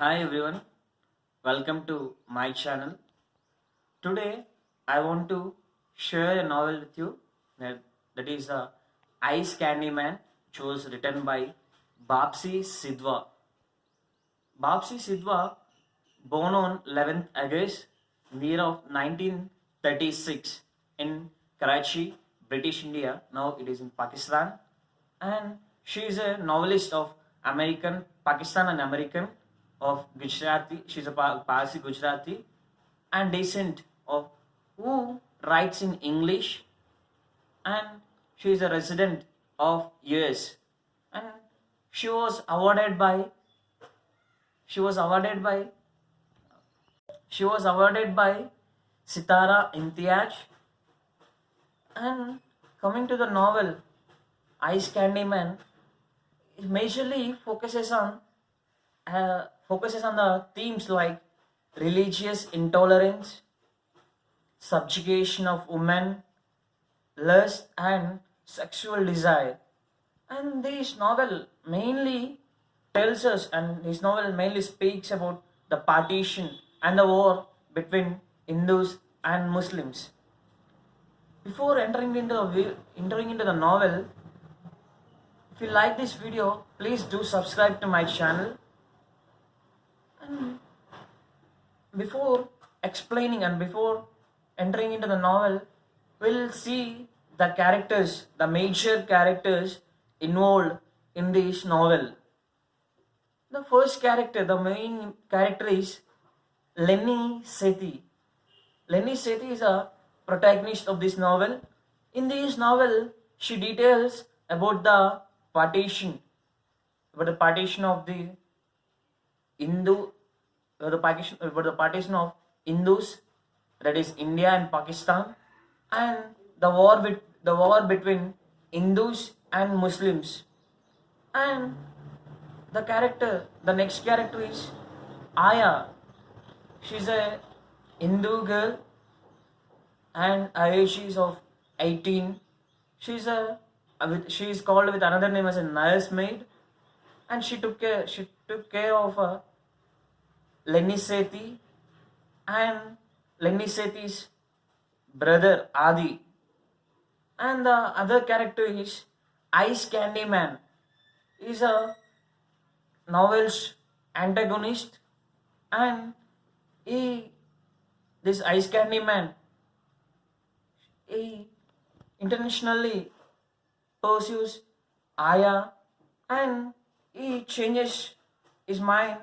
Hi everyone, welcome to my channel. Today I want to share a novel with you that is Ice Candy Man, which was written by Bapsi Sidhwa. Bapsi Sidhwa, born on 11th August in the year of 1936 in Karachi, British India. Now it is in Pakistan, and she is a novelist of American, Pakistan and American of Gujarati. She's a Parsi Gujarati and descent of who writes in English, and she is a resident of US, and she was awarded by she was awarded by she was awarded by Sitara Imtiaz. And coming to the novel Ice Candy Man, it majorly focuses on the themes like religious intolerance, subjugation of women, lust, and sexual desire. And this novel mainly speaks about the partition and the war between Hindus and Muslims. Before entering into the novel, if you like this video, please do subscribe to my channel. And before explaining and before entering into the novel, we'll see the major characters involved in this novel. The main character is Lenny Sethi. Lenny Sethi is a protagonist of this novel. In this novel, she details about the partition, of the Hindu, about the partition of Hindus, that is India and Pakistan, and the war between Hindus and Muslims. And the next character is Aya. She's a Hindu girl, and age is of 18. She is called with another name as a nursemaid, and she took care of Lenny Sethi and Lenny Sethi's brother Adi. And the other character is Ice Candy Man. He's a novel's antagonist, and this Ice Candy Man, he intentionally pursues Aya, and he changes his mind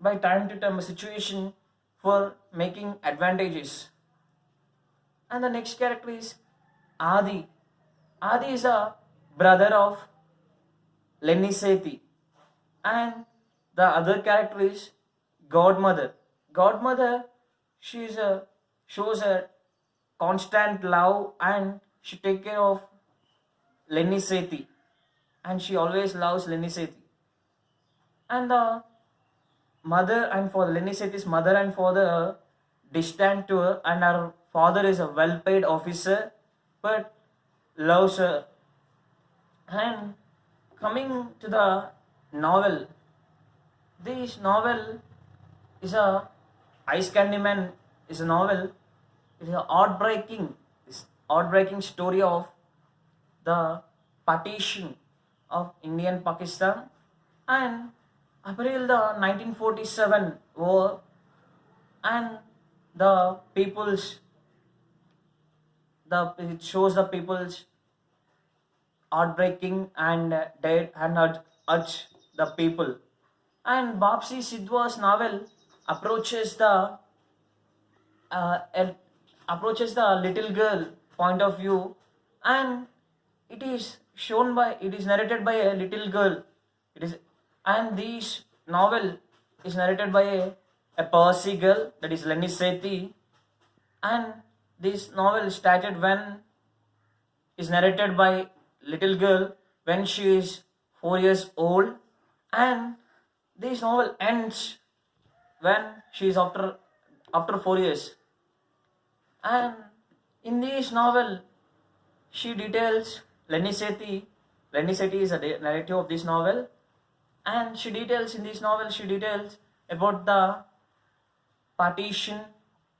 by time to time a situation for making advantages. And the next character is Adi. Adi is a brother of Lenny Sethi, and the other character is Godmother. Godmother, shows a constant love, and she take care of Lenny Sethi, and she always loves Lenny Sethi. And the mother and father, Lenny Sethi's mother and father are distant to her, and her father is a well-paid officer, but loves her. And coming to the novel, this novel is a Ice Candy Man is a novel. It is a heartbreaking story of the partition of India and Pakistan, and April the 1947 war, and it shows the people's heartbreaking and dead and urge the people. And Bapsi Sidhwa's novel approaches the uh, el- approaches the little girl point of view, and it is narrated by a little girl. It is and this novel is narrated by a Parsi girl, that is Lenny Sethi, and this novel started when is narrated by little girl when she is 4 years old, and this novel ends when she is after 4 years. And in this novel, she details Lenny Sethi. Lenny Sethi is a narrative of this novel. And she details in this novel, she details about the partition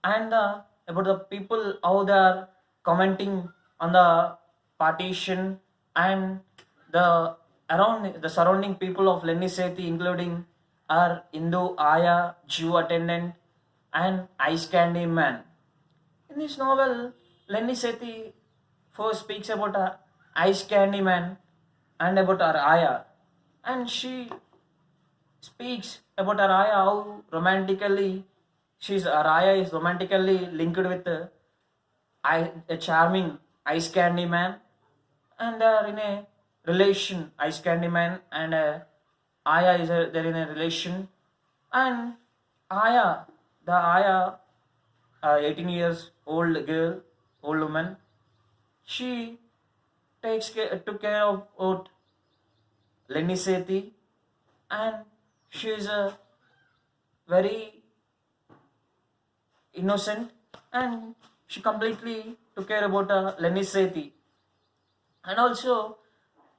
and about the people how they are commenting on the partition and the around the surrounding people of Lenny Sethi, including our Hindu Aya, Jew attendant, and Ice Candy Man. In this novel, Lenny Sethi first speaks about a Ice Candy Man and about her Aya, and she speaks about Araya how romantically Araya is romantically linked with a charming ice candy man, and they are in a relation. Ice candy man and Aya they're in a relation, and Aya, the Aya, 18 years old girl, old woman, she took care of Lenny Sethi, and she is a very innocent, and she completely took care about Lenny Sethi. And also,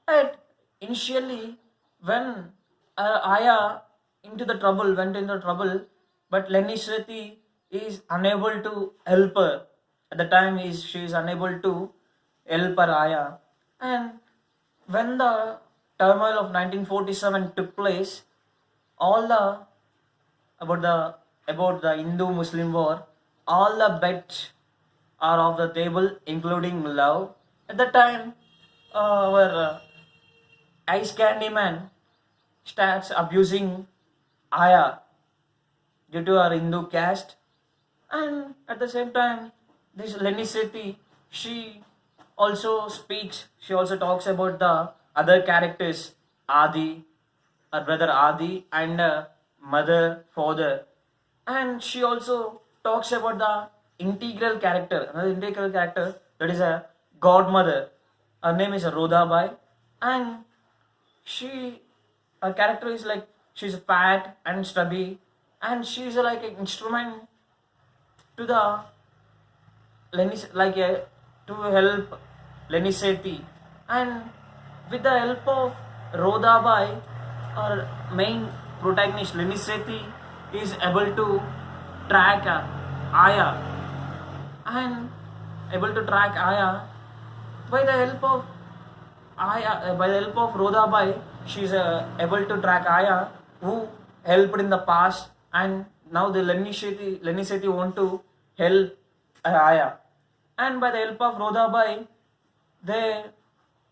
at initially, when Aya went into trouble, but Lenny Sethi is unable to help her. At the time, she is unable to help her Aya. And when the turmoil of 1947 took place, all the about the Hindu-Muslim war, all the bets are off the table, including love. At the time, our Ice Candy Man starts abusing Aya due to her Hindu caste, and at the same time, this Lenny Sethi, she also speaks. She also talks about the other characters, Adi, her brother Adi, and mother, father, and she also talks about the another integral character, that is a godmother. Her name is Rodhabai, and she her character is like she's fat and stubby, and she's like an instrument to the to help Lenny Sethi, and with the help of Rodhabai, our main protagonist Lenny Sethi is able to track Aya, and able to track Aya by the help of by the help of Rodhabai. She is able to track Aya, who helped in the past, and now the Lenny Sethi want to help Aya, and by the help of Rodhabai, they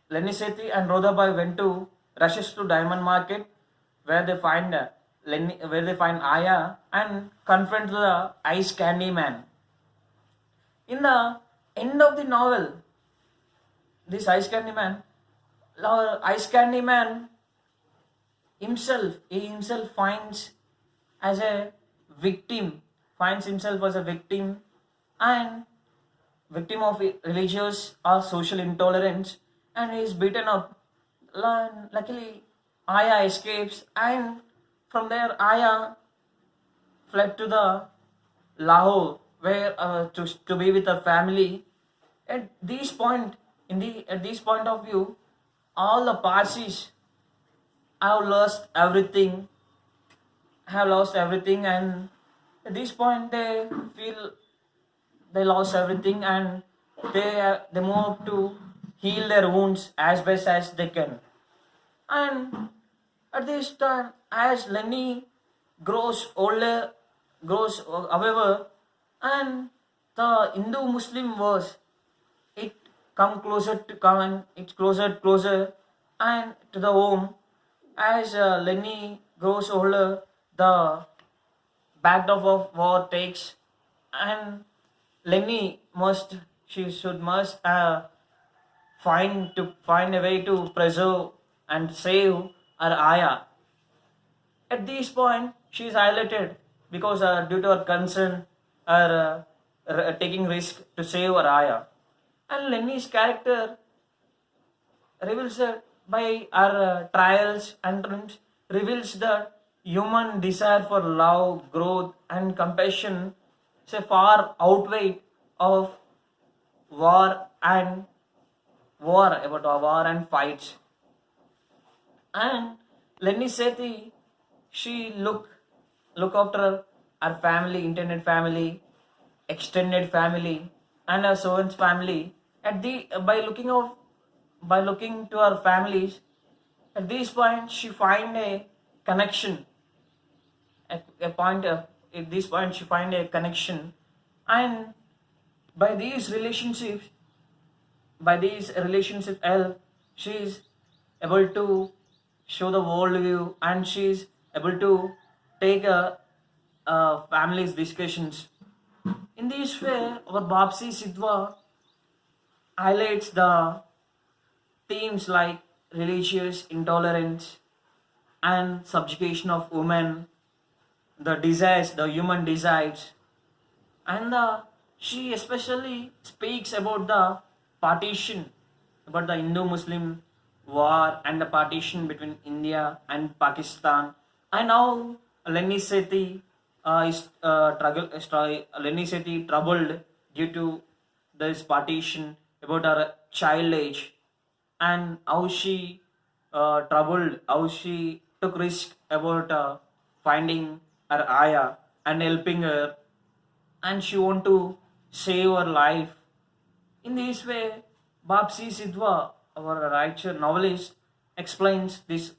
Lenny Sethi and Rodhabai went to rushes to Diamond Market, where they find Aya and confront the Ice Candy Man. In the end of the novel, this Ice Candy Man he himself finds himself as a victim, and victim of religious or social intolerance, and he is beaten up. Luckily, Aya escapes, and from there, Aya fled to the Lahore, where to be with her family. At this point, at this point of view, all the Parsis have lost everything, and at this point they feel they lost everything, and they move to heal their wounds as best as they can. And at this time, as Lenny grows older, however, and the Hindu-Muslim wars, it it's closer, and to the home. As Lenny grows older, the backdrop of war takes, and Lenny must find a way to preserve and save her Aya. At this point, she is highlighted because due to her concern, her taking risk to save her Aya. And Lenny's character reveals that by her trials and triumphs, reveals that human desire for love, growth, and compassion far outweigh of war and fights. And Lenny Sethi, she look after her family, intended family, extended family, and her servant's family. At the by looking to her families, at this point she find a connection. A point at this point she find a connection, and by these relationships help, she is able to show the world view, and she is able to take a family's discussions. In this way, our Bapsi Sidhwa highlights the themes like religious intolerance and subjugation of women, the desires, the human desires, and she especially speaks about the partition, about the Indo-Muslim war and the partition between India and Pakistan. And now Lenny Sethi Lenny Sethi troubled due to this partition about her child age, and how she troubled, how she took risk about finding her ayah and helping her, and she want to save her life. In this way, Bapsi Sidhwa, our writer novelist, explains this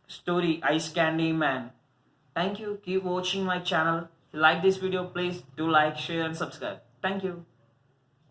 story, Ice Candy Man. Thank you. Keep watching my channel. If you like this video, please do like, share, and subscribe. Thank you.